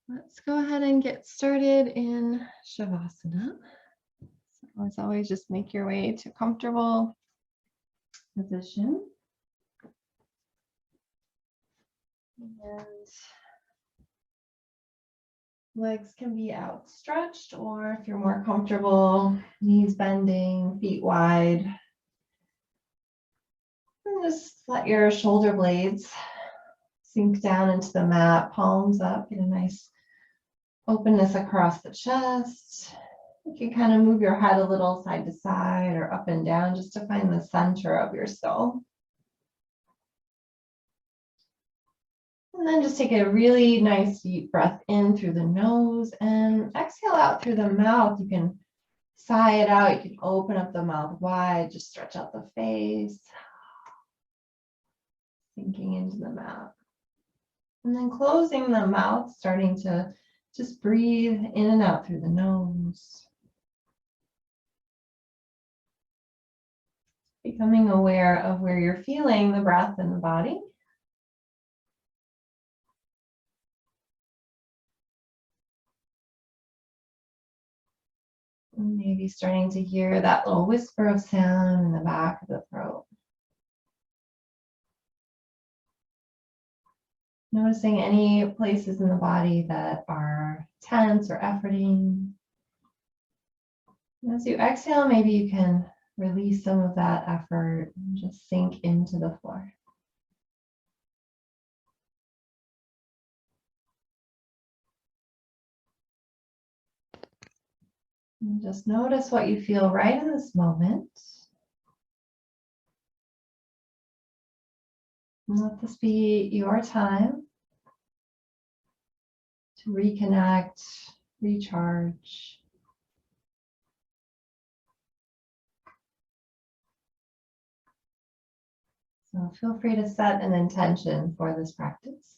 Let's go ahead and get started in Shavasana. So as always, just make your way to a comfortable position. And legs can be outstretched, or if you're more comfortable, knees bending, feet wide. And just let your shoulder blades sink down into the mat, palms up, get a nice openness across the chest. You can kind of move your head a little side to side or up and down just to find the center of your skull. And then just take a really nice deep breath in through the nose and exhale out through the mouth. You can sigh it out. You can open up the mouth wide, just stretch out the face, sinking into the mouth. And then closing the mouth, starting to just breathe in and out through the nose. Becoming aware of where you're feeling the breath in the body. And maybe starting to hear that little whisper of sound in the back of the throat. Noticing any places in the body that are tense or efforting. And as you exhale, maybe you can release some of that effort and just sink into the floor. And just notice what you feel right in this moment. And let this be your time to reconnect, recharge. So feel free to set an intention for this practice.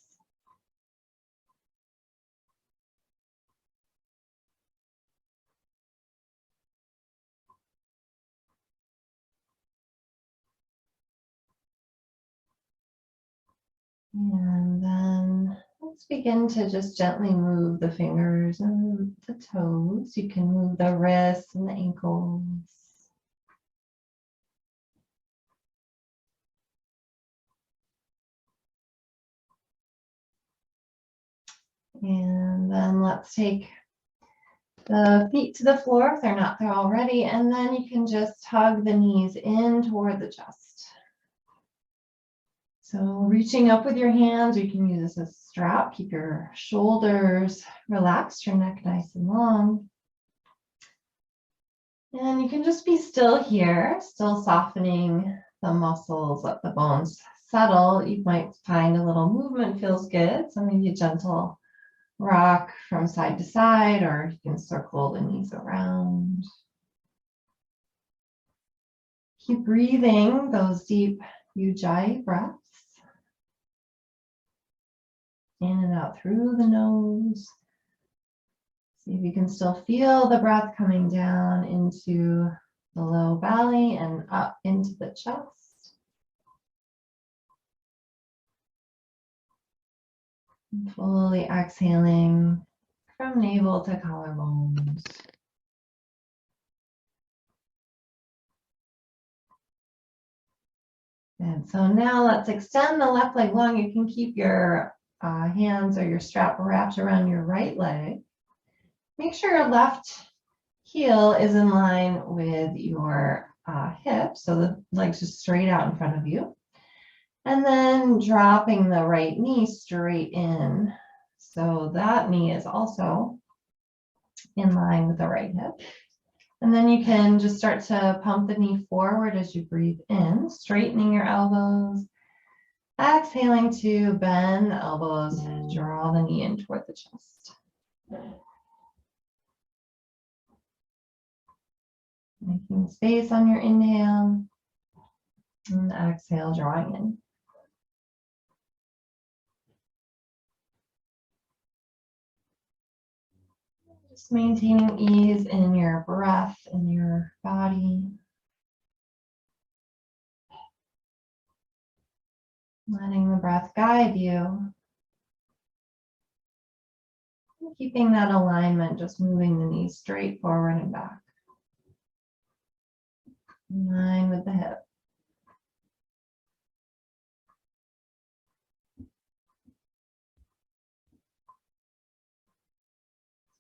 And then let's begin to just gently move the fingers and the toes. You can move the wrists and the ankles. And then let's take the feet to the floor if they're not there already. And then you can just hug the knees in toward the chest. So reaching up with your hands, or you can use this as a strap. Keep your shoulders relaxed, your neck nice and long. And you can just be still here, still softening the muscles, let the bones settle. You might find a little movement feels good. So maybe a gentle rock from side to side, or you can circle the knees around. Keep breathing those deep ujjayi breaths. In and out through the nose. See if you can still feel the breath coming down into the low belly and up into the chest. And fully exhaling from navel to collarbones. And so now let's extend the left leg long. You can keep your hands or your strap wrapped around your right leg. Make sure your left heel is in line with your hip, so the leg's just straight out in front of you. And then dropping the right knee straight in. So that knee is also in line with the right hip. And then you can just start to pump the knee forward as you breathe in, straightening your elbows. Exhaling to bend the elbows, draw the knee in toward the chest. Making space on your inhale and exhale, drawing in. Just maintaining ease in your breath and your body. Letting the breath guide you. Keeping that alignment, just moving the knees straight forward and back. In line with the hip.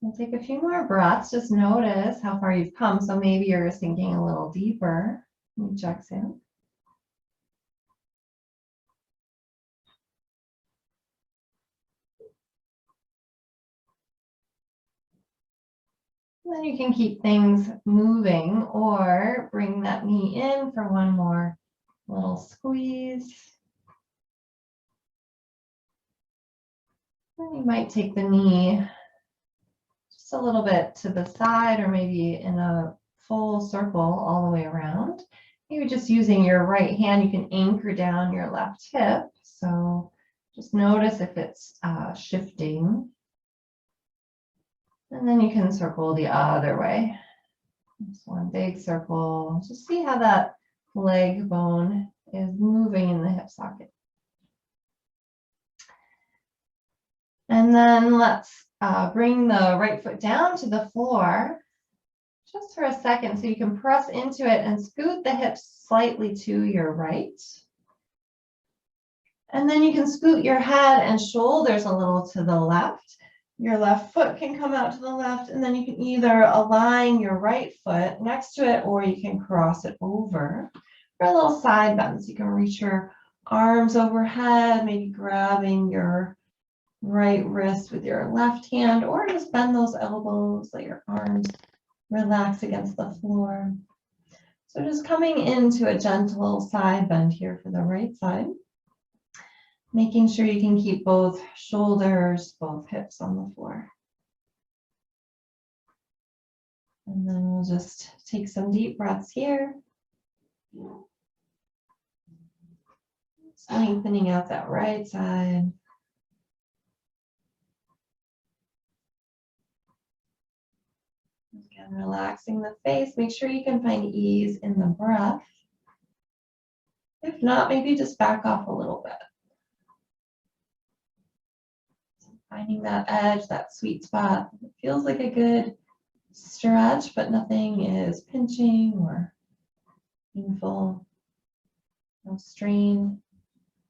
We'll take a few more breaths. Just notice how far you've come. So maybe you're sinking a little deeper. Each exhale. And then you can keep things moving or bring that knee in for one more little squeeze. Then you might take the knee just a little bit to the side or maybe in a full circle all the way around. Maybe just using your right hand, you can anchor down your left hip. So just notice if it's shifting. And then you can circle the other way. Just one big circle. Just see how that leg bone is moving in the hip socket. And then let's bring the right foot down to the floor just for a second so you can press into it and scoot the hips slightly to your right. And then you can scoot your head and shoulders a little to the left. Your left foot can come out to the left, and then you can either align your right foot next to it or you can cross it over for a little side bend. So you can reach your arms overhead, maybe grabbing your right wrist with your left hand, or just bend those elbows, let your arms relax against the floor. So just coming into a gentle side bend here for the right side. Making sure you can keep both shoulders, both hips on the floor. And then we'll just take some deep breaths here. Lengthening out that right side. Again, relaxing the face. Make sure you can find ease in the breath. If not, maybe just back off a little bit. Finding that edge, that sweet spot. It feels like a good stretch, but nothing is pinching or painful. No strain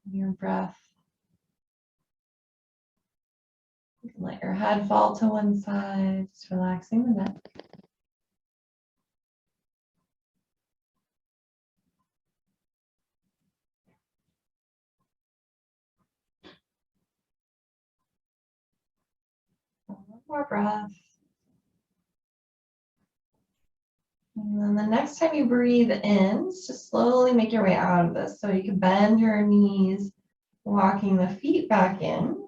in your breath. You can let your head fall to one side, just relaxing the neck. One more breath. And then the next time you breathe in, just slowly make your way out of this. So you can bend your knees, walking the feet back in,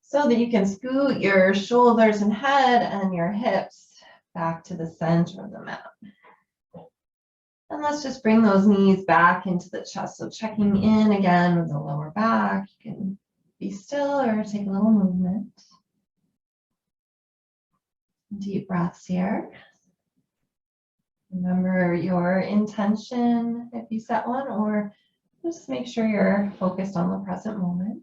so that you can scoot your shoulders and head and your hips back to the center of the mat. And let's just bring those knees back into the chest. So checking in again with the lower back. You can be still or take a little movement. Deep breaths here. Remember your intention if you set one, or just make sure you're focused on the present moment.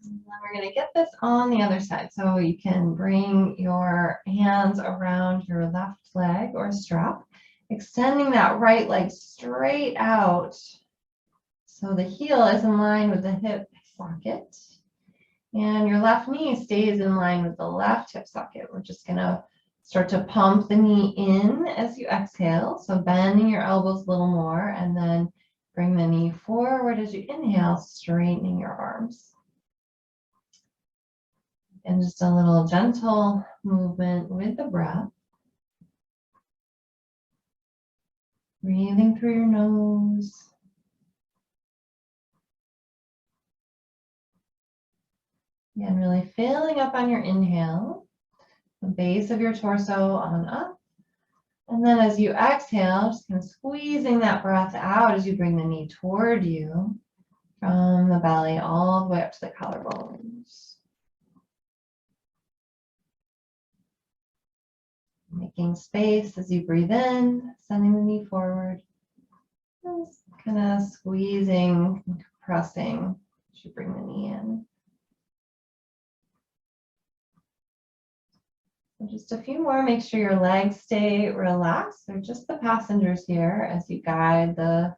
And then we're going to get this on the other side. So you can bring your hands around your left leg or strap, extending that right leg straight out so the heel is in line with the hip socket. And your left knee stays in line with the left hip socket. We're just going to start to pump the knee in as you exhale. So bending your elbows a little more, and then bring the knee forward as you inhale, straightening your arms. And just a little gentle movement with the breath. Breathing through your nose. Again, really filling up on your inhale, the base of your torso on up. And then as you exhale, just kind of squeezing that breath out as you bring the knee toward you from the belly all the way up to the collarbones. Making space as you breathe in, sending the knee forward. Just kind of squeezing, pressing as you bring the knee in. So just a few more. Make sure your legs stay relaxed. They're just the passengers here as you guide the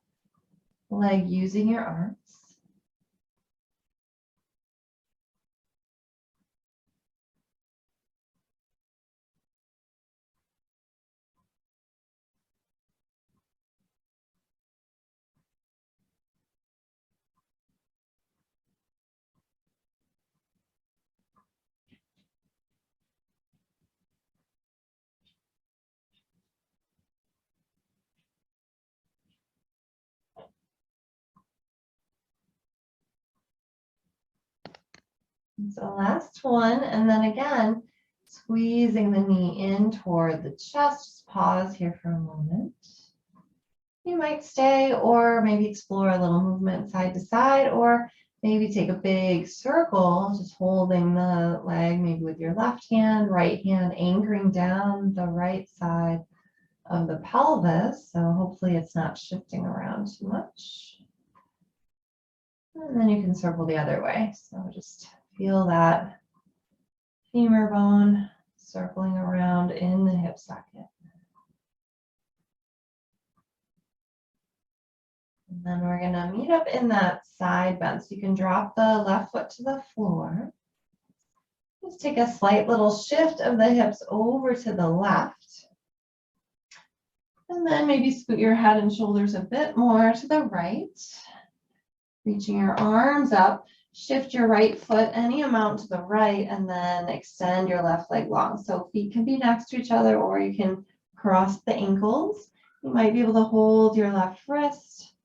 leg using your arms. So last one, and then again, squeezing the knee in toward the chest. Just pause here for a moment. You might stay or maybe explore a little movement side to side, or maybe take a big circle, just holding the leg maybe with your left hand, right hand anchoring down the right side of the pelvis. So hopefully it's not shifting around too much. And then you can circle the other way. So just feel that femur bone circling around in the hip socket. And then we're going to meet up in that side bend. So you can drop the left foot to the floor. Just take a slight little shift of the hips over to the left. And then maybe scoot your head and shoulders a bit more to the right. Reaching your arms up. Shift your right foot any amount to the right and then extend your left leg long. So feet can be next to each other or you can cross the ankles. You might be able to hold your left wrist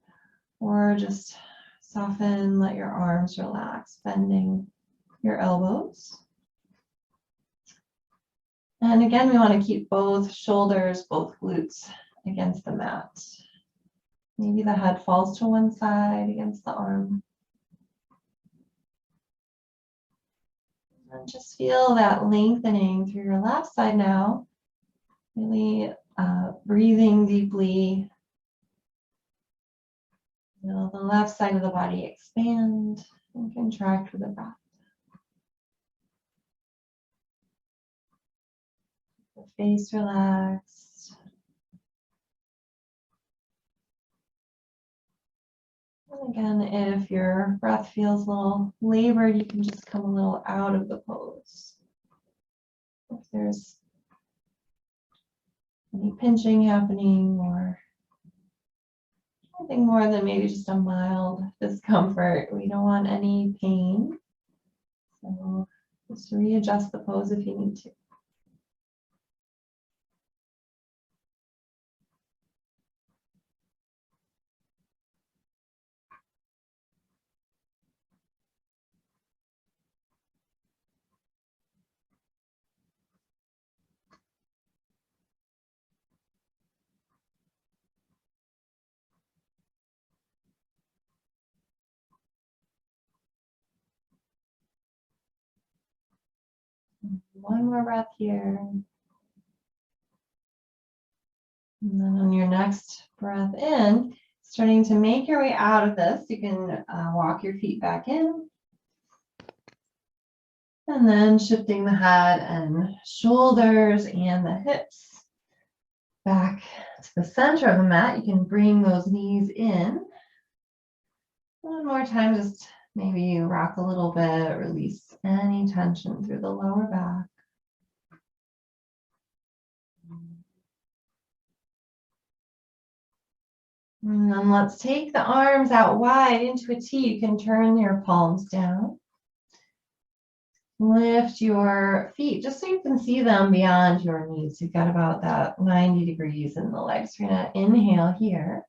or just soften, let your arms relax, bending your elbows. And again, we want to keep both shoulders, both glutes against the mat. Maybe the head falls to one side against the arm. And just feel that lengthening through your left side now. Really breathing deeply. Feel the left side of the body expand and contract with the breath. The face relaxed. And again, if your breath feels a little labored, you can just come a little out of the pose. If there's any pinching happening or anything more than maybe just a mild discomfort, we don't want any pain. So just readjust the pose if you need to. One more breath here. And then on your next breath in, starting to make your way out of this, you can walk your feet back in. And then shifting the head and shoulders and the hips back to the center of the mat. You can bring those knees in. One more time, just maybe you rock a little bit, release any tension through the lower back. And then let's take the arms out wide into a T. You can turn your palms down. Lift your feet just so you can see them beyond your knees. You've got about that 90 degrees in the legs. We're going to inhale here.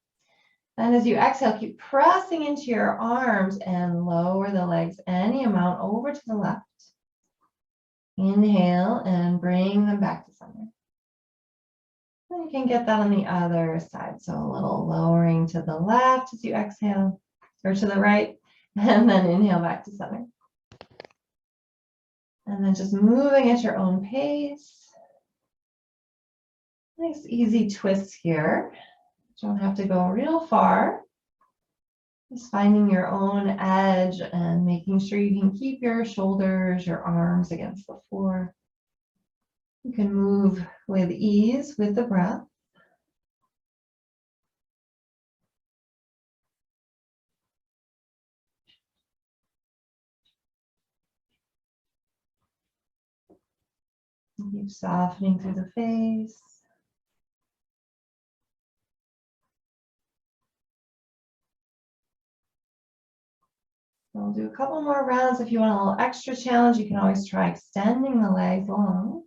And as you exhale, keep pressing into your arms and lower the legs any amount over to the left. Inhale and bring them back to center. And you can get that on the other side. So a little lowering to the left as you exhale, or to the right, and then inhale back to center. And then just moving at your own pace. Nice easy twist here. Don't have to go real far. Just finding your own edge and making sure you can keep your shoulders, your arms against the floor. You can move with ease with the breath. Keep softening through the face. We'll do a couple more rounds. If you want a little extra challenge, you can always try extending the legs long.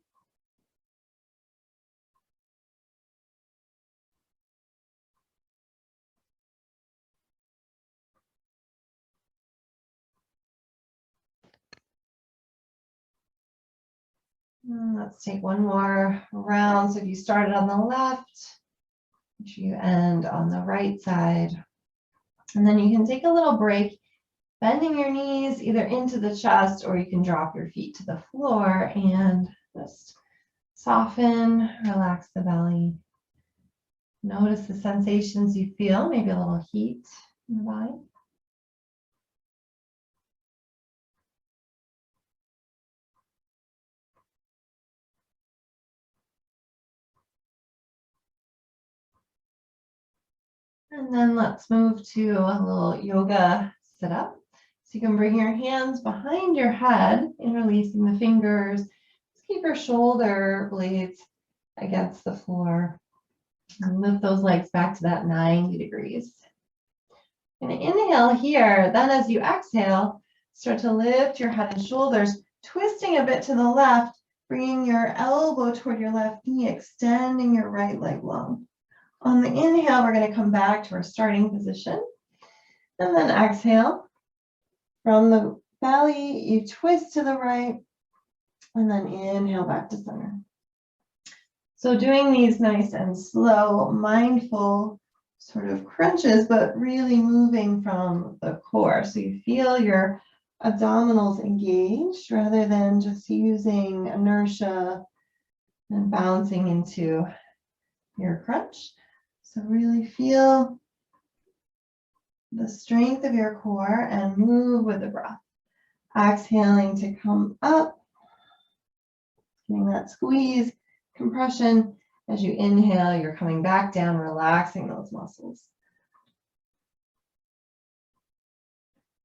And let's take one more round. So if you started on the left, make sure you end on the right side. And then you can take a little break, bending your knees either into the chest, or you can drop your feet to the floor and just soften, relax the belly. Notice the sensations you feel, maybe a little heat in the body. And then let's move to a little yoga sit up. So you can bring your hands behind your head, interlacing the fingers. Just keep your shoulder blades against the floor. And lift those legs back to that 90 degrees. And inhale here. Then as you exhale, start to lift your head and shoulders, twisting a bit to the left, bringing your elbow toward your left knee, extending your right leg long. On the inhale, we're going to come back to our starting position. And then exhale. From the belly, you twist to the right. And then inhale back to center. So doing these nice and slow, mindful sort of crunches, but really moving from the core. So you feel your abdominals engaged rather than just using inertia and bouncing into your crunch. So really feel the strength of your core and move with the breath. Exhaling to come up, getting that squeeze, compression. As you inhale, you're coming back down, relaxing those muscles.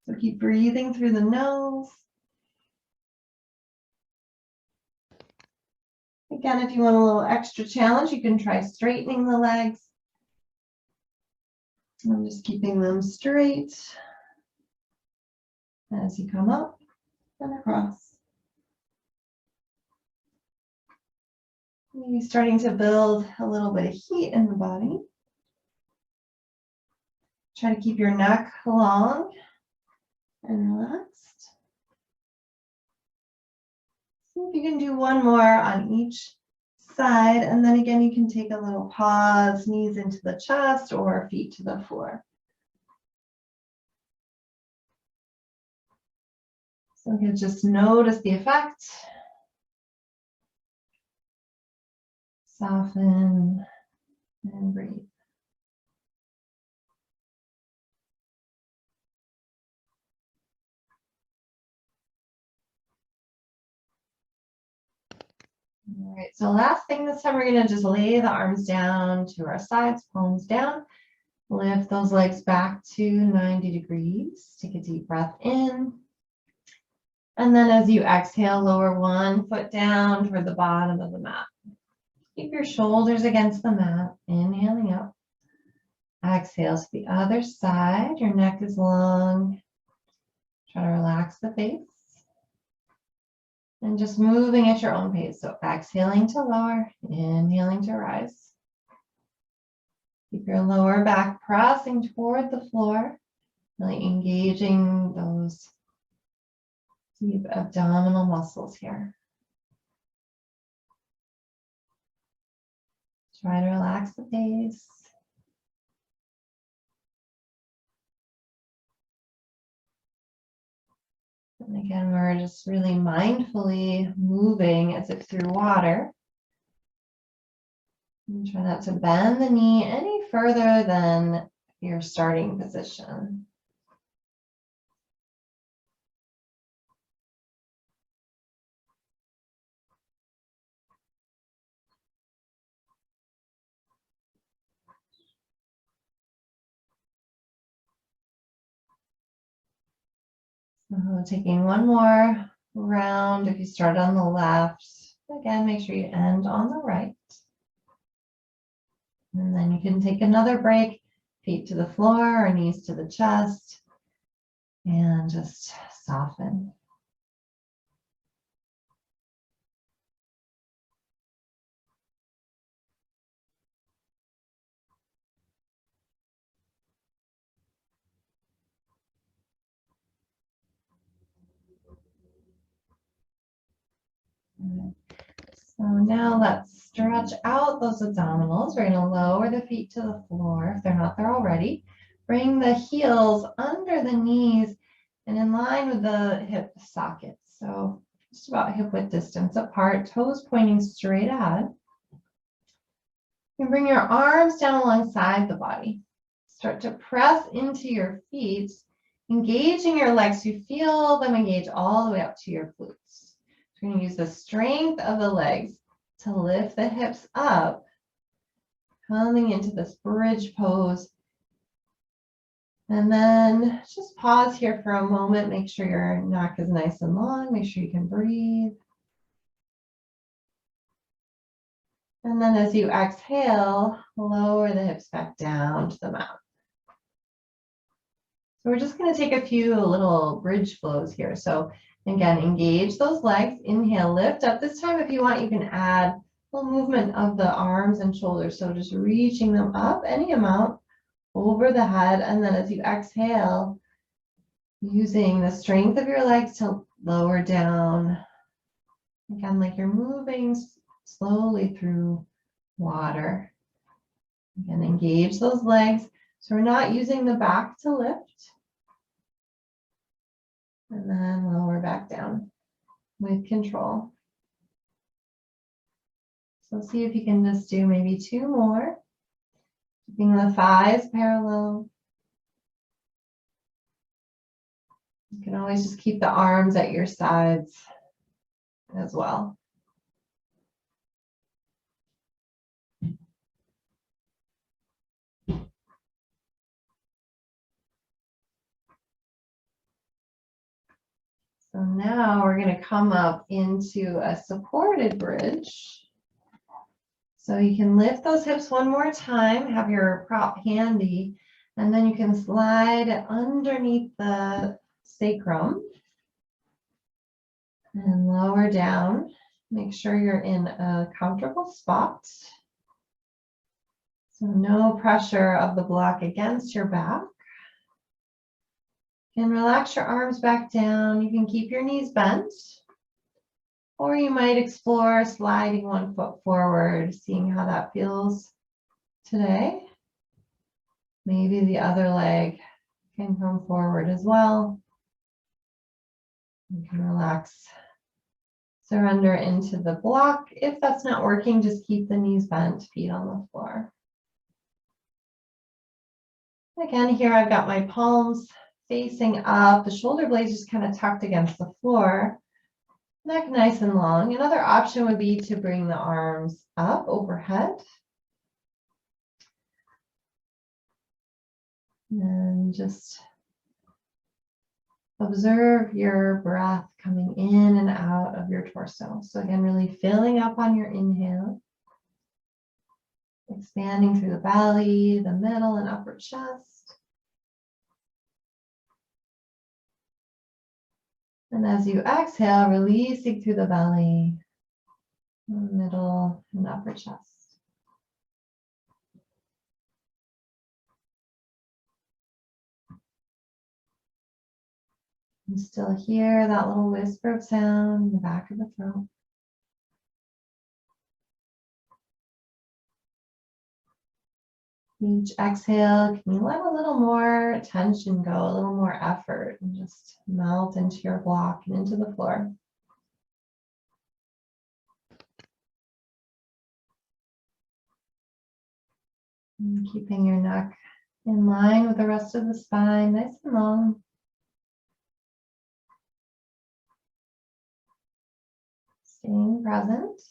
So keep breathing through the nose. Again, if you want a little extra challenge, you can try straightening the legs. I'm just keeping them straight as you come up and across. Maybe starting to build a little bit of heat in the body. Try to keep your neck long and relaxed. See if you can do one more on each side, and then again you can take a little pause, knees into the chest or feet to the floor. So you can just notice the effect. Soften and breathe. All right, so last thing this time, we're going to just lay the arms down to our sides, palms down. Lift those legs back to 90 degrees. Take a deep breath in. And then as you exhale, lower one foot down toward the bottom of the mat. Keep your shoulders against the mat, inhaling up. Exhale to the other side. Your neck is long. Try to relax the face. And just moving at your own pace. So exhaling to lower, inhaling to rise. Keep your lower back pressing toward the floor, really engaging those deep abdominal muscles here. Try to relax the face. And again, we're just really mindfully moving as if through water. And try not to bend the knee any further than your starting position. Taking one more round. If you start on the left, again, make sure you end on the right. And then you can take another break, feet to the floor or knees to the chest, and just soften. So now let's stretch out those abdominals. We're going to lower the feet to the floor if they're not there already. Bring the heels under the knees and in line with the hip sockets. So just about hip width distance apart, toes pointing straight ahead. You can bring your arms down alongside the body. Start to press into your feet, engaging your legs. You feel them engage all the way up to your glutes. We're going to use the strength of the legs to lift the hips up, coming into this bridge pose. And then just pause here for a moment. Make sure your neck is nice and long. Make sure you can breathe. And then as you exhale, lower the hips back down to the mat. So we're just going to take a few little bridge flows here. So again, engage those legs. Inhale, lift up. This time, if you want, you can add a little movement of the arms and shoulders. So just reaching them up any amount over the head. And then as you exhale, using the strength of your legs to lower down. Again, like you're moving slowly through water. Again, engage those legs. So we're not using the back to lift. And then lower back down with control. So see if you can just do maybe two more. Keeping the thighs parallel. You can always just keep the arms at your sides as well. So now we're going to come up into a supported bridge. So you can lift those hips one more time, have your prop handy, and then you can slide underneath the sacrum and lower down. Make sure you're in a comfortable spot. So no pressure of the block against your back. You can relax your arms back down. You can keep your knees bent. Or you might explore sliding one foot forward, seeing how that feels today. Maybe the other leg can come forward as well. You can relax, surrender into the block. If that's not working, just keep the knees bent, feet on the floor. Again, here I've got my palms facing up, the shoulder blades just kind of tucked against the floor. Neck nice and long. Another option would be to bring the arms up overhead. And just observe your breath coming in and out of your torso. So again, really filling up on your inhale. Expanding through the belly, the middle and upper chest. And as you exhale, releasing through the belly, middle and upper chest. You still hear that little whisper of sound in the back of the throat. Each exhale, can you let a little more tension go, a little more effort, and just melt into your block and into the floor. And keeping your neck in line with the rest of the spine, nice and long. Staying present.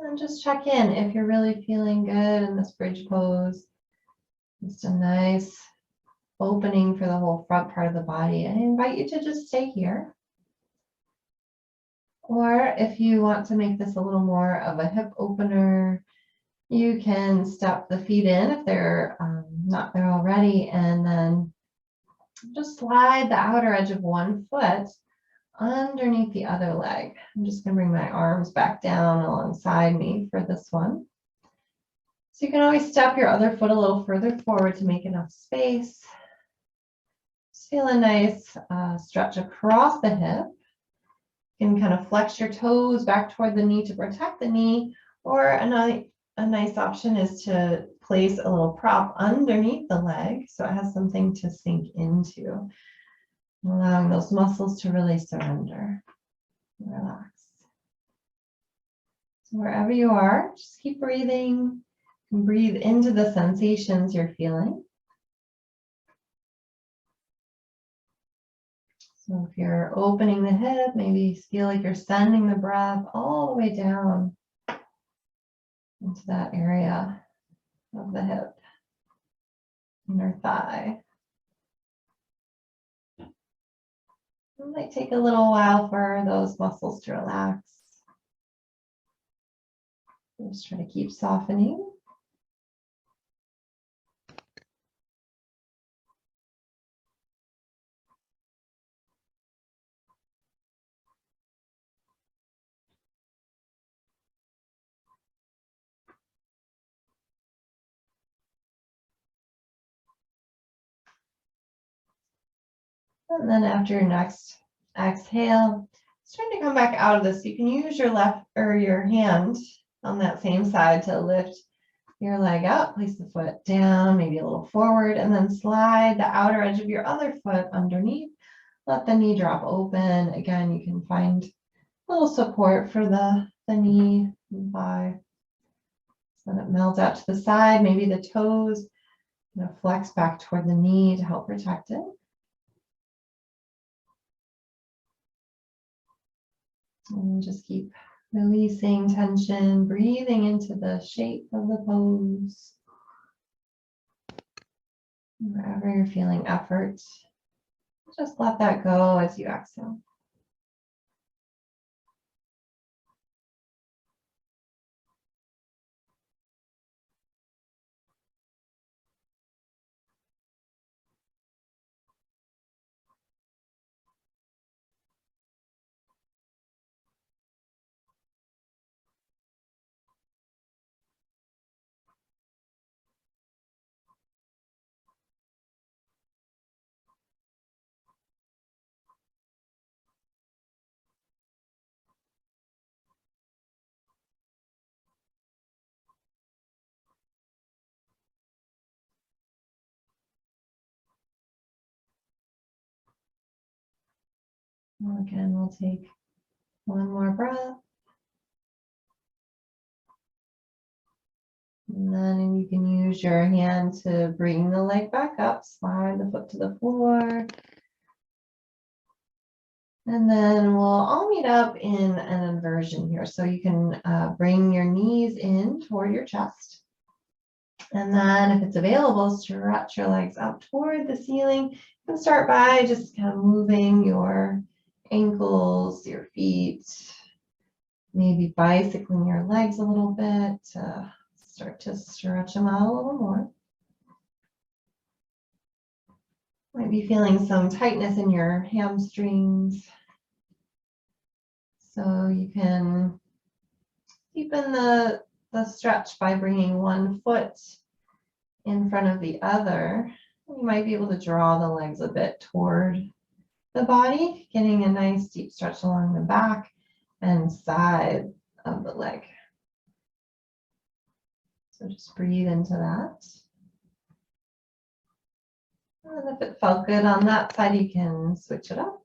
And just check in if you're really feeling good in this bridge pose. Just a nice opening for the whole front part of the body. I invite you to just stay here. Or if you want to make this a little more of a hip opener, you can step the feet in if they're not there already, and then just slide the outer edge of one foot underneath the other leg. I'm just going to bring my arms back down alongside me for this one. So you can always step your other foot a little further forward to make enough space. Just feel a nice stretch across the hip. You can kind of flex your toes back toward the knee to protect the knee, or a nice option is to place a little prop underneath the leg so it has something to sink into, allowing those muscles to really surrender and relax. So wherever you are, just keep breathing and breathe into the sensations you're feeling. So if you're opening the hip, maybe feel like you're sending the breath all the way down into that area of the hip, inner thigh. It might take a little while for those muscles to relax. Just try to keep softening. And then after your next exhale, it's trying to come back out of this. You can use your left or your hand on that same side to lift your leg up, place the foot down, maybe a little forward, and then slide the outer edge of your other foot underneath. Let the knee drop open. Again, you can find a little support for the knee and thigh. So then it melts out to the side, maybe the toes, flex back toward the knee to help protect it. And just keep releasing tension, breathing into the shape of the pose. Wherever you're feeling effort, just let that go as you exhale. Again, we'll take one more breath. And then you can use your hand to bring the leg back up, slide the foot to the floor. And then we'll all meet up in an inversion here. So you can bring your knees in toward your chest. And then if it's available, stretch your legs up toward the ceiling. You can start by just kind of moving your ankles, your feet, maybe bicycling your legs a little bit to start to stretch them out a little more. Might be feeling some tightness in your hamstrings. So you can deepen the stretch by bringing one foot in front of the other. You might be able to draw the legs a bit toward the body, getting a nice deep stretch along the back and side of the leg. So just breathe into that. And if it felt good on that side, you can switch it up.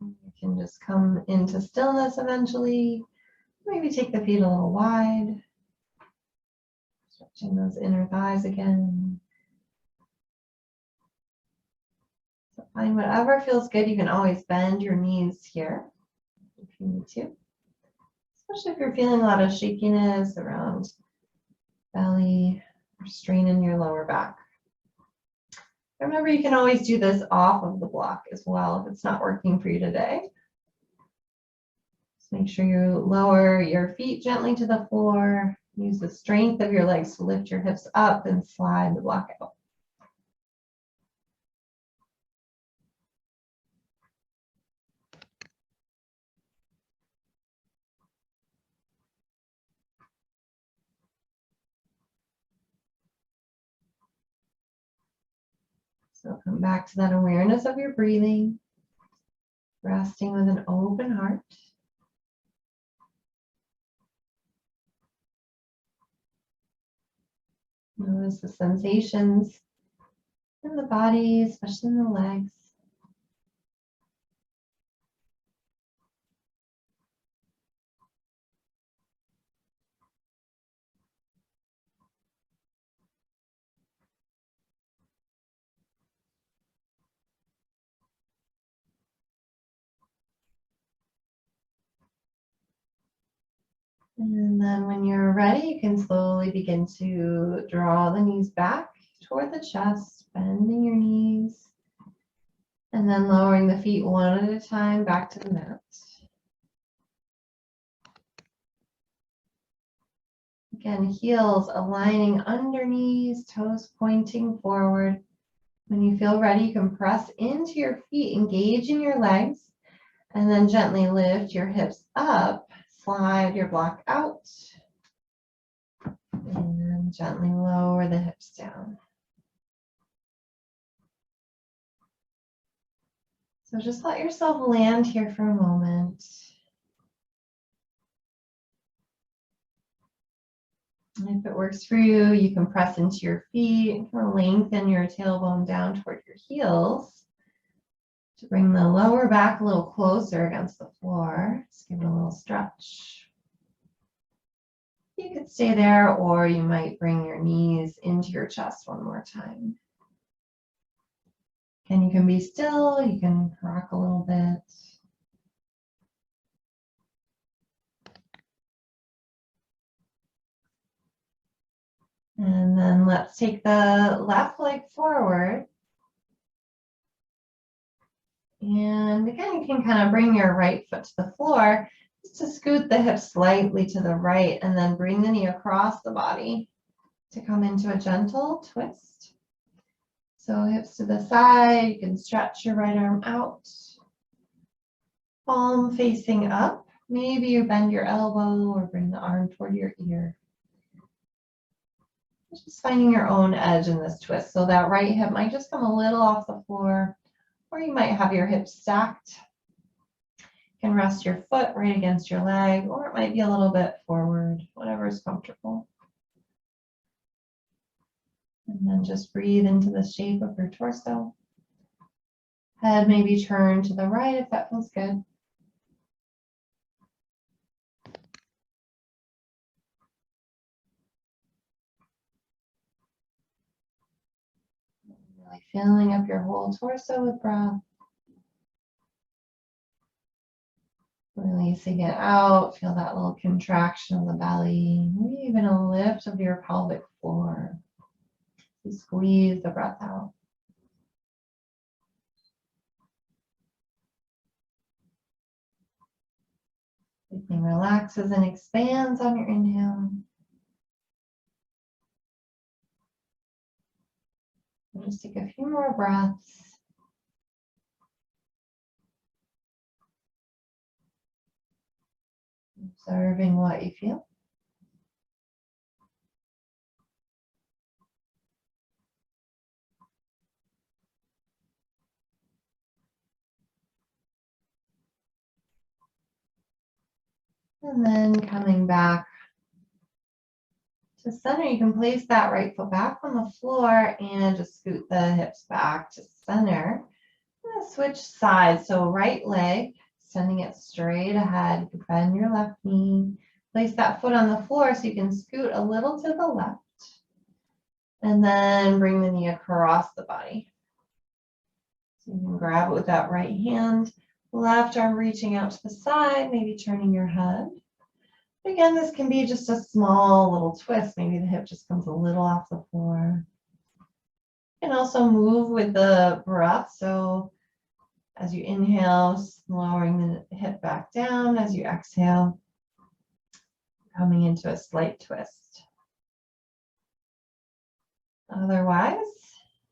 You can just come into stillness eventually. Maybe take the feet a little wide. Touching those inner thighs again. So find whatever feels good. You can always bend your knees here if you need to. Especially if you're feeling a lot of shakiness around belly or strain in your lower back. Remember, you can always do this off of the block as well if it's not working for you today. Just make sure you lower your feet gently to the floor. Use the strength of your legs to lift your hips up and slide the block out. So come back to that awareness of your breathing, resting with an open heart. Notice the sensations in the body, especially in the legs. And then when you're ready, you can slowly begin to draw the knees back toward the chest, bending your knees, and then lowering the feet one at a time back to the mat. Again, heels aligning under knees, toes pointing forward. When you feel ready, you can press into your feet, engage in your legs, and then gently lift your hips up, slide your block out, and gently lower the hips down. So just let yourself land here for a moment. And if it works for you, you can press into your feet, kind of lengthen your tailbone down toward your heels to bring the lower back a little closer against the floor. Just give it a little stretch. You could stay there, or you might bring your knees into your chest one more time. And you can be still, you can rock a little bit. And then let's take the left leg forward. And again, you can kind of bring your right foot to the floor just to scoot the hips slightly to the right, and then bring the knee across the body to come into a gentle twist. So hips to the side, you can stretch your right arm out, palm facing up. Maybe you bend your elbow or bring the arm toward your ear. Just finding your own edge in this twist. So that right hip might just come a little off the floor, or you might have your hips stacked. You can rest your foot right against your leg, or it might be a little bit forward, whatever is comfortable. And then just breathe into the shape of your torso. Head maybe turn to the right if that feels good. Really filling up your whole torso with breath. Releasing it out. Feel that little contraction of the belly. Maybe even a lift of your pelvic floor. You squeeze the breath out. Everything relaxes and expands on your inhale. We'll just take a few more breaths. Observing what you feel. And then coming back to center, you can place that right foot back on the floor and just scoot the hips back to center. I'm going to switch sides. So right leg, sending it straight ahead. You can bend your left knee. Place that foot on the floor so you can scoot a little to the left. And then bring the knee across the body. So you can grab it with that right hand, left arm reaching out to the side, maybe turning your head. Again, this can be just a small little twist. Maybe the hip just comes a little off the floor. You can also move with the breath. So as you inhale, lowering the hip back down. As you exhale, coming into a slight twist. Otherwise,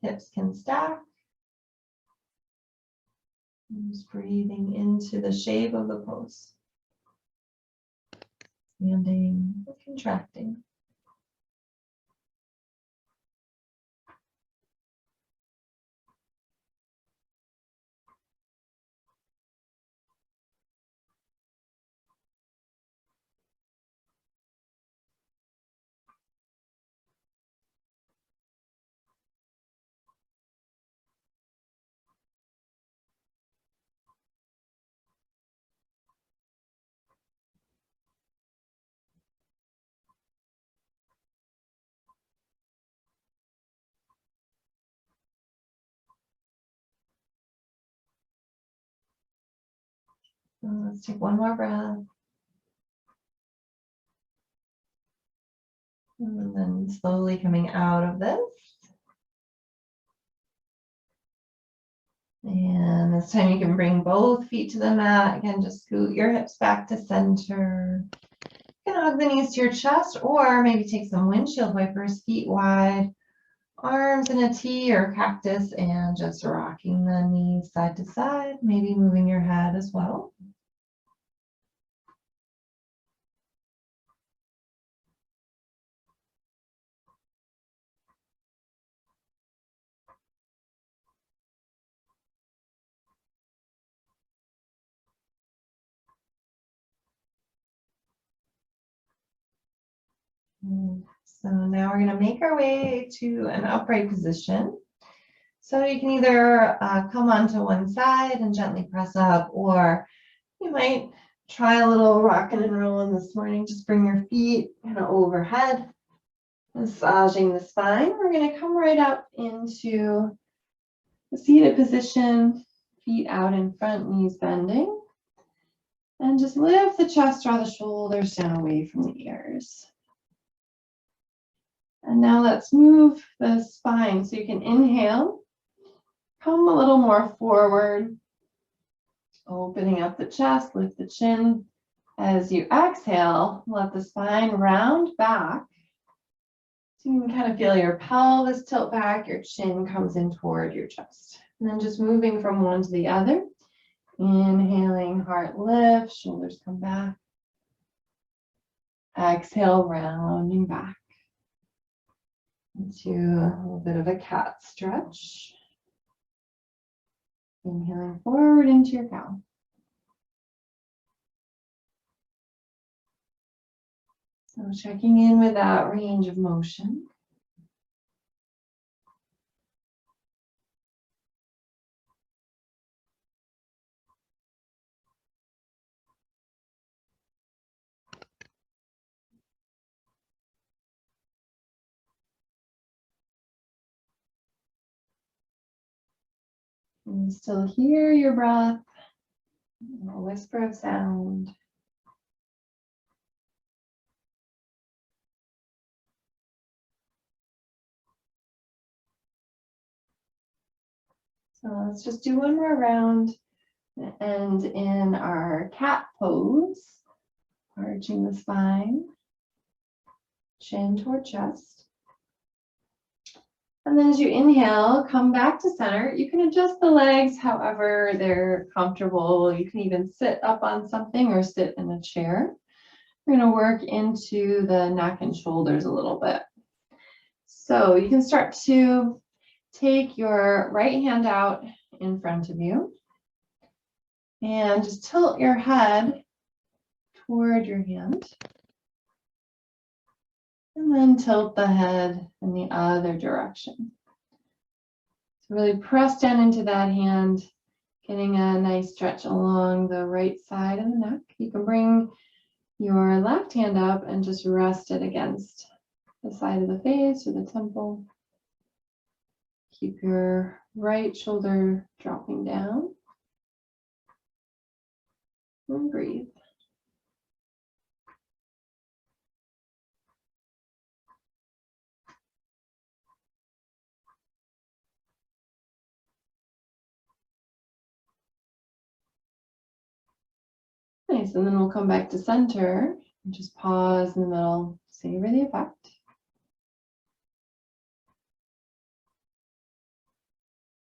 hips can stack. Just breathing into the shape of the pose. Expanding, contracting. So let's take one more breath. And then slowly coming out of this. And this time you can bring both feet to the mat. Again, just scoot your hips back to center. You can hug the knees to your chest, or maybe take some windshield wipers, feet wide, arms in a T or cactus, and just rocking the knees side to side, maybe moving your head as well. So now we're going to make our way to an upright position. So you can either come onto one side and gently press up, or you might try a little rocking and rolling this morning. Just bring your feet kind of overhead, massaging the spine. We're going to come right up into the seated position, feet out in front, knees bending. And just lift the chest, draw the shoulders down away from the ears. And now let's move the spine. So you can inhale, come a little more forward, opening up the chest, lift the chin. As you exhale, let the spine round back. So you can kind of feel your pelvis tilt back, your chin comes in toward your chest. And then just moving from one to the other. Inhaling, heart lifts, shoulders come back. Exhale, rounding back into a little bit of a cat stretch. Inhaling forward into your cow. So checking in with that range of motion. And still hear your breath, a whisper of sound. So let's just do one more round and in our cat pose, arching the spine, chin toward chest. And then as you inhale, come back to center. You can adjust the legs however they're comfortable. You can even sit up on something or sit in a chair. We're going to work into the neck and shoulders a little bit. So you can start to take your right hand out in front of you and just tilt your head toward your hand. And then tilt the head in the other direction. So really press down into that hand, getting a nice stretch along the right side of the neck. You can bring your left hand up and just rest it against the side of the face or the temple. Keep your right shoulder dropping down. And breathe. Nice, and then we'll come back to center and just pause in the middle, savor the effect.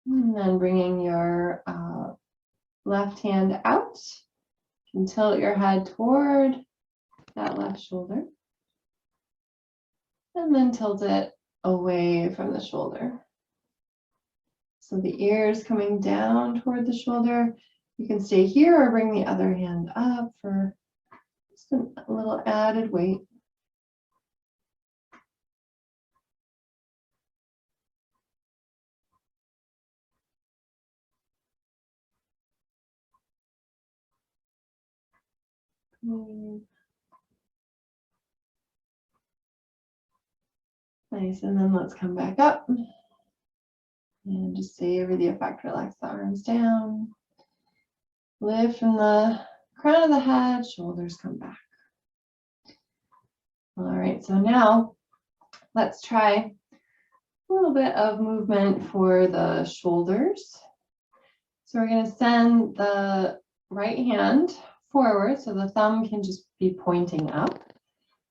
And then bringing your left hand out, you can tilt your head toward that left shoulder. And then tilt it away from the shoulder. So the ears coming down toward the shoulder. You can stay here or bring the other hand up for just a little added weight. Nice, and then let's come back up. And just savor the effect. Relax the arms down. Lift from the crown of the head, shoulders come back. All right, so now let's try a little bit of movement for the shoulders. So we're going to send the right hand forward so the thumb can just be pointing up,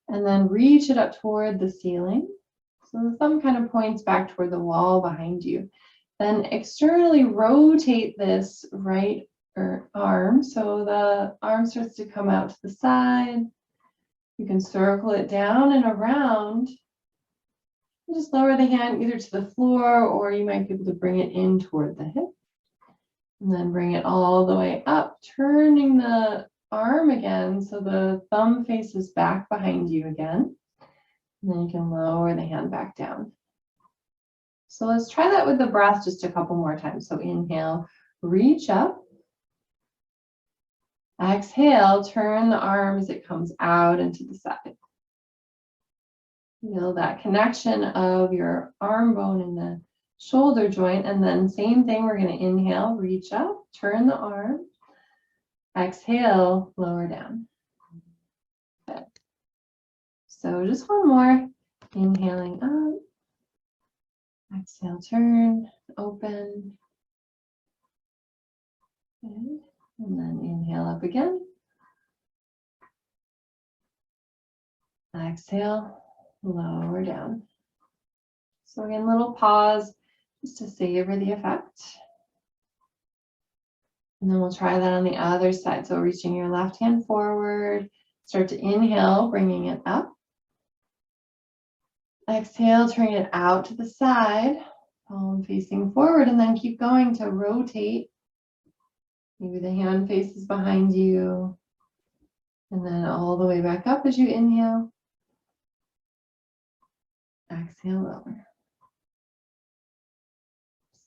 and then reach it up toward the ceiling. So the thumb kind of points back toward the wall behind you. Then externally rotate this right arm so the arm starts to come out to the side. You can circle it down and around. And just lower the hand either to the floor, or you might be able to bring it in toward the hip. And then bring it all the way up, turning the arm again so the thumb faces back behind you again. And then you can lower the hand back down. So let's try that with the breath just a couple more times. So inhale, reach up. Exhale, turn the arm as it comes out and to the side. Feel that connection of your arm bone and the shoulder joint. And then same thing, we're going to inhale, reach up, turn the arm. Exhale, lower down. Good. So just one more. Inhaling up. Exhale, turn, open. Good. And then inhale up again. Exhale, lower down. So again, little pause just to savor the effect. And then we'll try that on the other side. So reaching your left hand forward, start to inhale, bringing it up. Exhale, turning it out to the side, palm facing forward, and then keep going to rotate. Maybe the hand faces behind you, and then all the way back up as you inhale. Exhale, lower.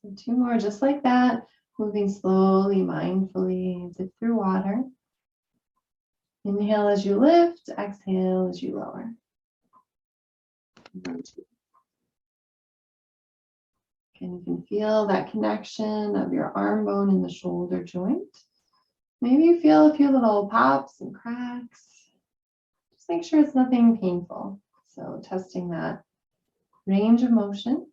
So two more just like that, moving slowly, mindfully, as if through water. Inhale as you lift, exhale as you lower. Again, you can feel that connection of your arm bone and the shoulder joint. Maybe you feel a few little pops and cracks. Just make sure it's nothing painful. So testing that range of motion.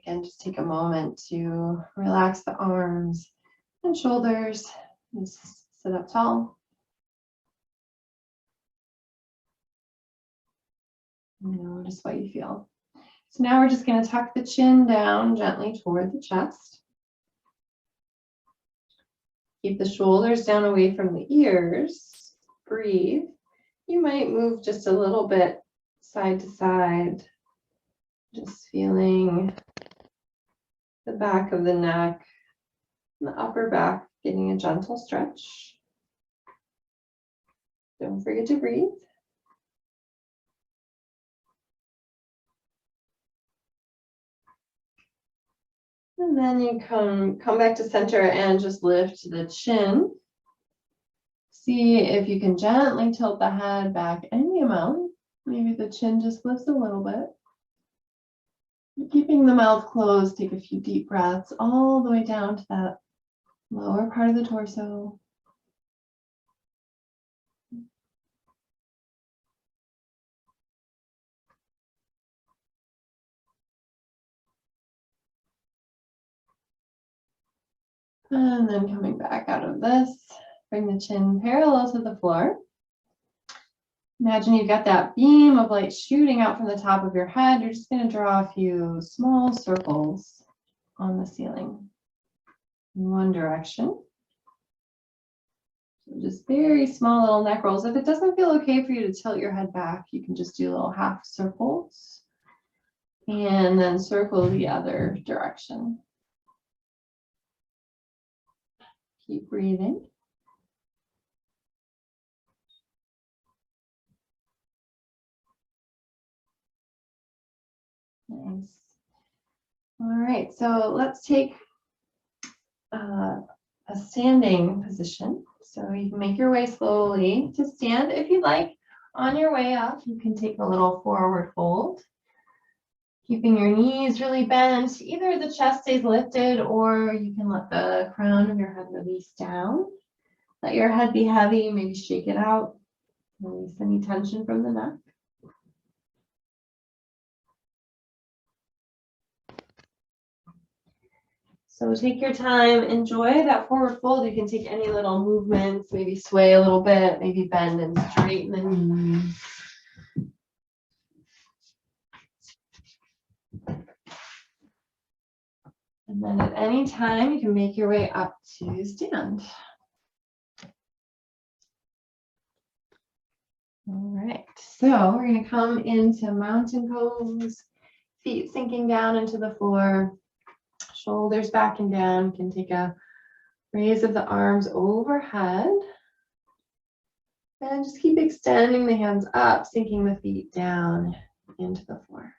Again, just take a moment to relax the arms and shoulders. Just sit up tall. Notice what you feel. So now we're just going to tuck the chin down gently toward the chest. Keep the shoulders down away from the ears. Breathe. You might move just a little bit side to side. Just feeling the back of the neck and the upper back getting a gentle stretch. Don't forget to breathe. And then you come back to center and just lift the chin. See if you can gently tilt the head back any amount. Maybe the chin just lifts a little bit. Keeping the mouth closed, take a few deep breaths all the way down to that lower part of the torso. And then coming back out of this, bring the chin parallel to the floor. Imagine you've got that beam of light shooting out from the top of your head. You're just going to draw a few small circles on the ceiling in one direction. So just very small little neck rolls. If it doesn't feel okay for you to tilt your head back, you can just do little half circles and then circle the other direction. Keep breathing. Nice. All right, so let's take a standing position. So you can make your way slowly to stand. If you'd like, on your way up, you can take a little forward fold. Keeping your knees really bent. Either the chest stays lifted or you can let the crown of your head release down. Let your head be heavy, maybe shake it out. Release any tension from the neck. So take your time, enjoy that forward fold. You can take any little movements, maybe sway a little bit, maybe bend and straighten the knees. And then at any time, you can make your way up to stand. All right, so we're going to come into mountain pose, feet sinking down into the floor, shoulders back and down. You can take a raise of the arms overhead. And just keep extending the hands up, sinking the feet down into the floor.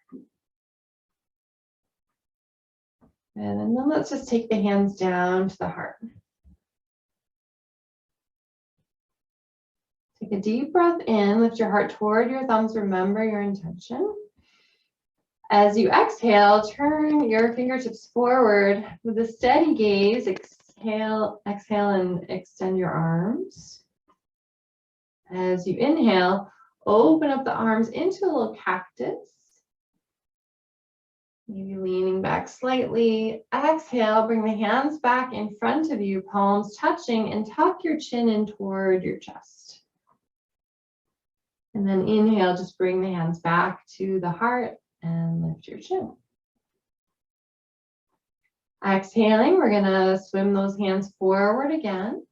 And then let's just take the hands down to the heart. Take a deep breath in, lift your heart toward your thumbs, remember your intention. As you exhale, turn your fingertips forward with a steady gaze. Exhale and extend your arms. As you inhale, open up the arms into a little cactus. Maybe leaning back slightly. Exhale, bring the hands back in front of you, palms touching, and tuck your chin in toward your chest. And then inhale, just bring the hands back to the heart and lift your chin. Exhaling, we're going to swim those hands forward again.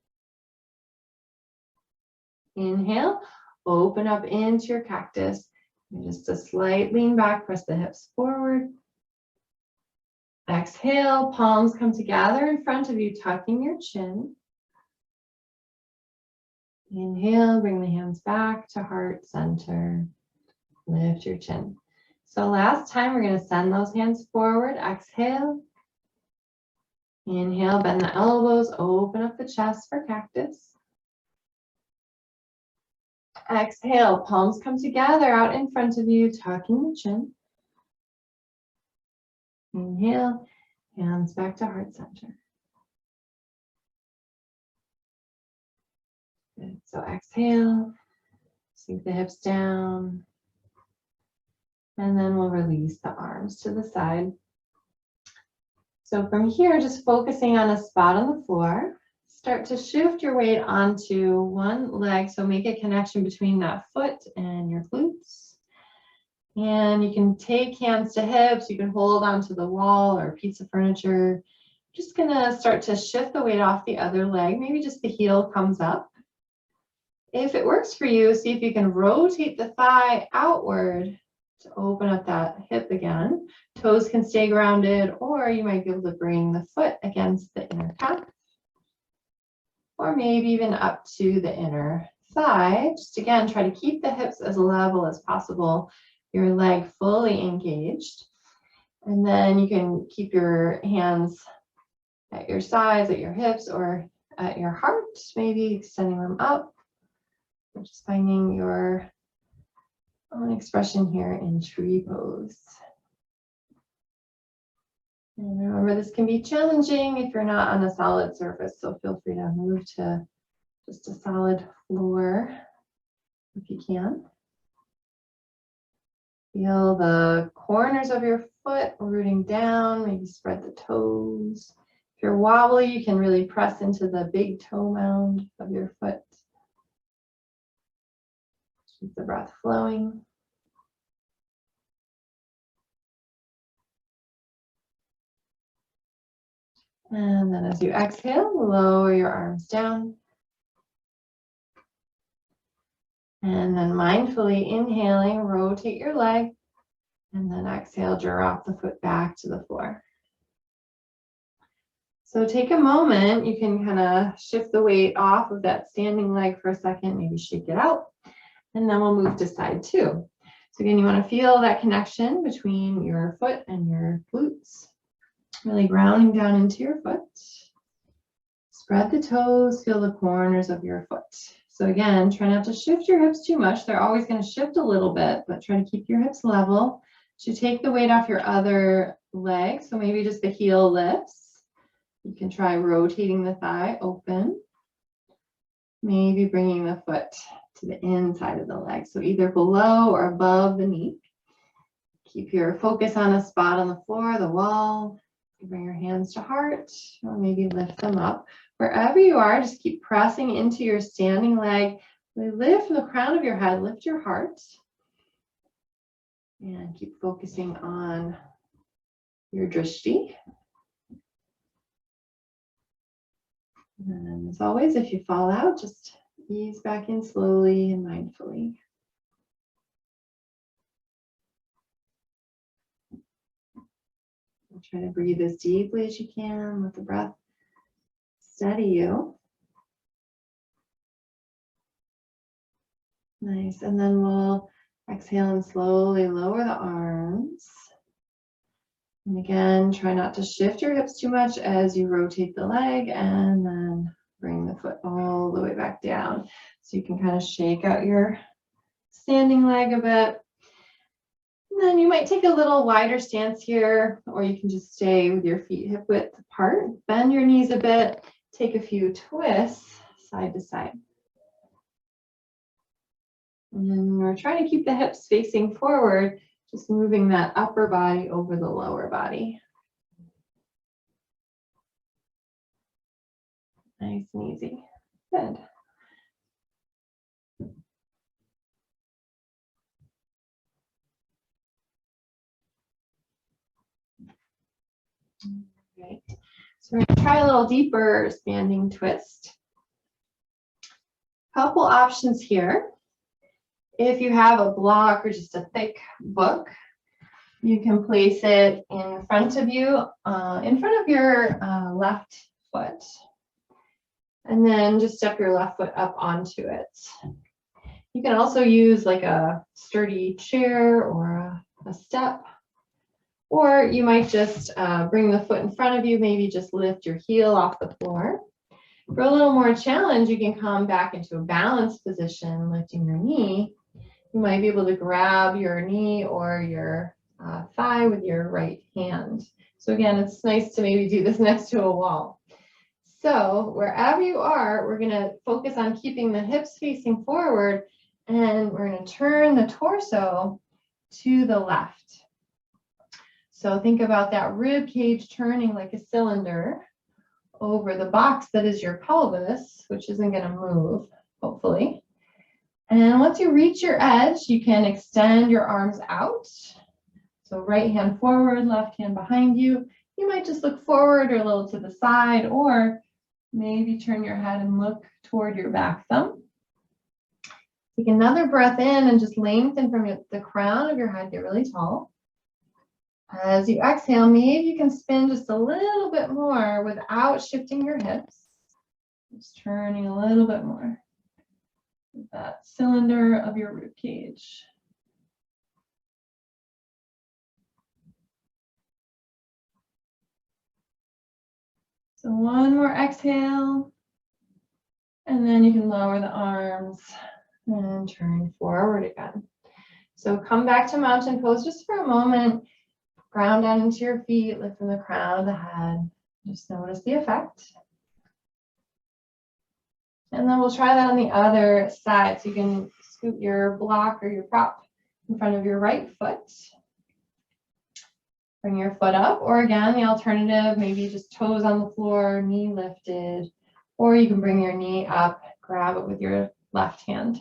Inhale, open up into your cactus. And just a slight lean back, press the hips forward. Exhale, palms come together in front of you, tucking your chin. Inhale, bring the hands back to heart center. Lift your chin. So last time, we're going to send those hands forward. Exhale. Inhale, bend the elbows, open up the chest for cactus. Exhale, palms come together out in front of you, tucking the chin. Inhale, hands back to heart center. Good. So exhale, sink the hips down, and then we'll release the arms to the side. So from here, just focusing on a spot on the floor, start to shift your weight onto one leg. So make a connection between that foot and your glutes. And you can take hands to hips, you can hold onto the wall or a piece of furniture. Just gonna start to shift the weight off the other leg, maybe just the heel comes up. If it works for you, see if you can rotate the thigh outward to open up that hip again. Toes can stay grounded, or you might be able to bring the foot against the inner calf, or maybe even up to the inner thigh. Just again, try to keep the hips as level as possible. Your leg fully engaged. And then you can keep your hands at your sides, at your hips, or at your heart, maybe extending them up. Just finding your own expression here in tree pose. And remember, this can be challenging if you're not on a solid surface, so feel free to move to just a solid floor if you can. Feel the corners of your foot rooting down, maybe spread the toes. If you're wobbly, you can really press into the big toe mound of your foot. Keep the breath flowing. And then as you exhale, lower your arms down. And then mindfully inhaling, rotate your leg. And then exhale, drop the foot back to the floor. So take a moment, you can kind of shift the weight off of that standing leg for a second, maybe shake it out. And then we'll move to side two. So again, you want to feel that connection between your foot and your glutes. Really grounding down into your foot. Spread the toes, feel the corners of your foot. So again, try not to shift your hips too much. They're always going to shift a little bit, but try to keep your hips level. To take the weight off your other leg, so maybe just the heel lifts. You can try rotating the thigh open. Maybe bringing the foot to the inside of the leg, so either below or above the knee. Keep your focus on a spot on the floor, the wall. Bring your hands to heart, or maybe lift them up. Wherever you are, just keep pressing into your standing leg. Really lift from the crown of your head, lift your heart. And keep focusing on your drishti. And as always, if you fall out, just ease back in slowly and mindfully. Try to breathe as deeply as you can. Let the breath steady you. Nice. And then we'll exhale and slowly lower the arms. And again, try not to shift your hips too much as you rotate the leg, and then bring the foot all the way back down. So you can kind of shake out your standing leg a bit. And then you might take a little wider stance here, or you can just stay with your feet hip width apart. Bend your knees a bit, take a few twists side to side. And then we're trying to keep the hips facing forward, just moving that upper body over the lower body. Nice and easy. Good. Right. So we're going to try a little deeper standing twist. Couple options here. If you have a block or just a thick book, you can place it in front of you, in front of your left foot. And then just step your left foot up onto it. You can also use like a sturdy chair or a step. Or you might just bring the foot in front of you, maybe just lift your heel off the floor. For a little more challenge, you can come back into a balanced position, lifting your knee. You might be able to grab your knee or your thigh with your right hand. So again, it's nice to maybe do this next to a wall. So wherever you are, we're going to focus on keeping the hips facing forward, and we're going to turn the torso to the left. So think about that rib cage turning like a cylinder over the box that is your pelvis, which isn't going to move, hopefully. And once you reach your edge, you can extend your arms out. So right hand forward, left hand behind you. You might just look forward or a little to the side, or maybe turn your head and look toward your back thumb. Take another breath in and just lengthen from the crown of your head, get really tall. As you exhale, maybe you can spin just a little bit more without shifting your hips. Just turning a little bit more. That cylinder of your rib cage. So one more exhale. And then you can lower the arms and turn forward again. So come back to mountain pose just for a moment. Ground down into your feet, lift from the crown of the head. Just notice the effect. And then we'll try that on the other side. So you can scoot your block or your prop in front of your right foot. Bring your foot up, or again, the alternative, maybe just toes on the floor, knee lifted, or you can bring your knee up, grab it with your left hand.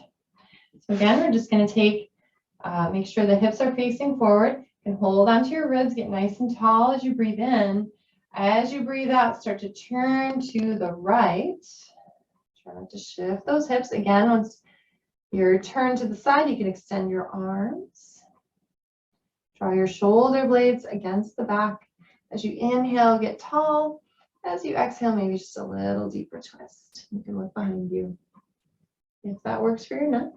So again, we're just going to take, make sure the hips are facing forward, and hold onto your ribs, get nice and tall as you breathe in. As you breathe out, start to turn to the right. Try not to shift those hips. Again, once you're turned to the side, you can extend your arms. Draw your shoulder blades against the back. As you inhale, get tall. As you exhale, maybe just a little deeper twist. You can look behind you if that works for your neck.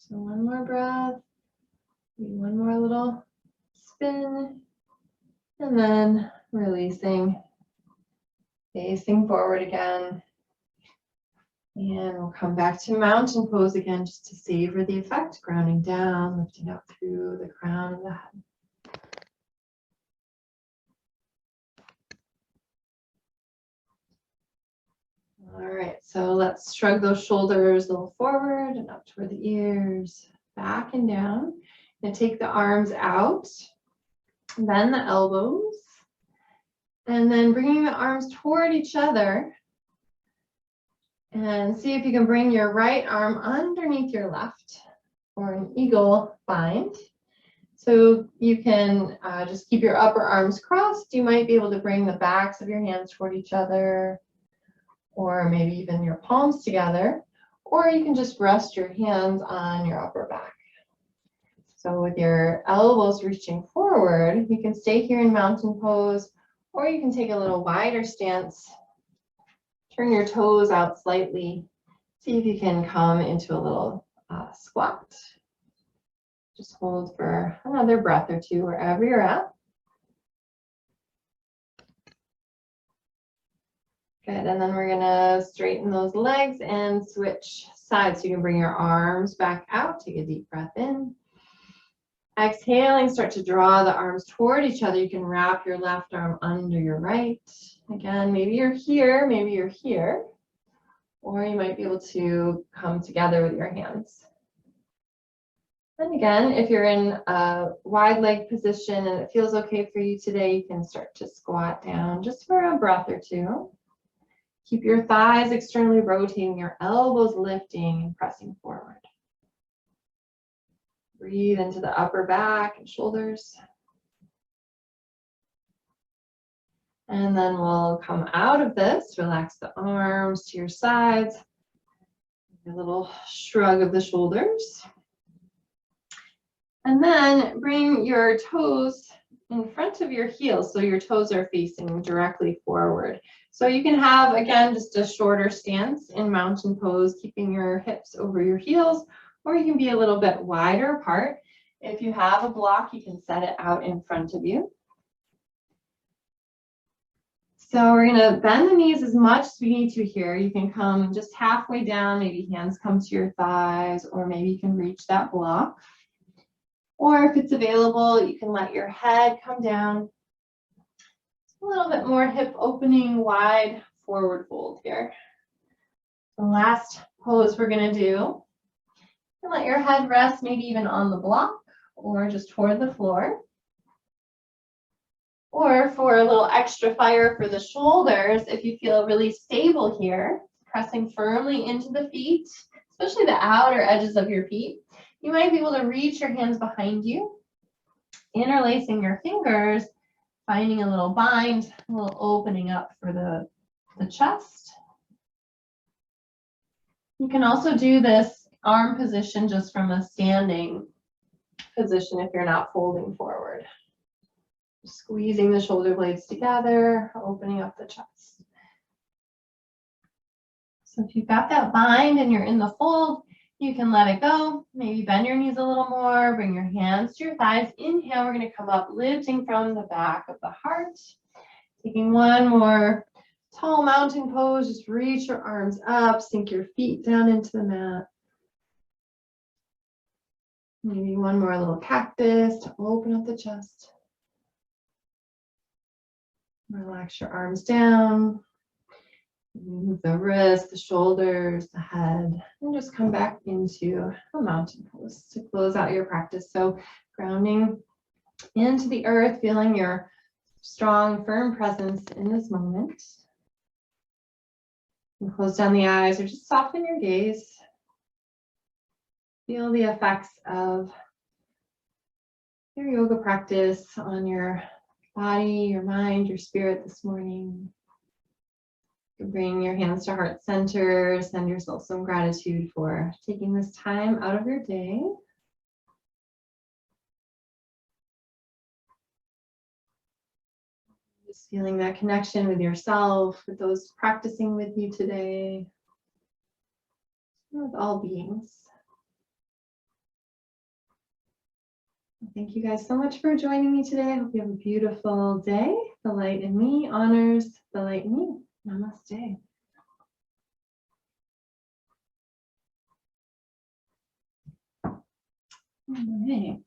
So one more breath, one more little spin, and then releasing, facing forward again. And we'll come back to mountain pose again just to savor the effect, grounding down, lifting up through the crown of the head. All right, so let's shrug those shoulders a little forward and up toward the ears, back and down. And take the arms out, bend the elbows, and then bringing the arms toward each other. And see if you can bring your right arm underneath your left, or an eagle bind. So you can just keep your upper arms crossed. You might be able to bring the backs of your hands toward each other, or maybe even your palms together, or you can just rest your hands on your upper back. So with your elbows reaching forward, you can stay here in mountain pose, or you can take a little wider stance. Turn your toes out slightly. See if you can come into a little squat. Just hold for another breath or two wherever you're at. Good, and then we're gonna straighten those legs and switch sides. So you can bring your arms back out, take a deep breath in. Exhaling, start to draw the arms toward each other. You can wrap your left arm under your right. Again, maybe you're here, maybe you're here. Or you might be able to come together with your hands. And again, if you're in a wide leg position and it feels okay for you today, you can start to squat down just for a breath or two. Keep your thighs externally rotating, your elbows lifting and pressing forward. Breathe into the upper back and shoulders. And then we'll come out of this, relax the arms to your sides. A little shrug of the shoulders. And then bring your toes in front of your heels, so your toes are facing directly forward. So you can have, again, just a shorter stance in mountain pose, keeping your hips over your heels, or you can be a little bit wider apart. If you have a block, you can set it out in front of you. So we're gonna bend the knees as much as we need to here. You can come just halfway down, maybe hands come to your thighs, or maybe you can reach that block. Or if it's available, you can let your head come down. A little bit more hip opening, wide forward fold here. The last pose we're gonna do, you can let your head rest maybe even on the block or just toward the floor. Or for a little extra fire for the shoulders, if you feel really stable here, pressing firmly into the feet, especially the outer edges of your feet, you might be able to reach your hands behind you, interlacing your fingers, finding a little bind, a little opening up for the chest. You can also do this arm position just from a standing position if you're not folding forward. Squeezing the shoulder blades together, opening up the chest. So if you've got that bind and you're in the fold, you can let it go. Maybe bend your knees a little more, bring your hands to your thighs. Inhale, we're going to come up, lifting from the back of the heart. Taking one more tall mountain pose, just reach your arms up, sink your feet down into the mat. Maybe one more little cactus to open up the chest. Relax your arms down. Move the wrists, the shoulders, the head, and just come back into a mountain pose to close out your practice. So grounding into the earth, feeling your strong, firm presence in this moment. And close down the eyes or just soften your gaze. Feel the effects of your yoga practice on your body, your mind, your spirit this morning. Bring your hands to heart center. Send yourself some gratitude for taking this time out of your day. Just feeling that connection with yourself, with those practicing with you today, with all beings. Thank you guys so much for joining me today. I hope you have a beautiful day. The light in me honors the light in you. Namaste. All right.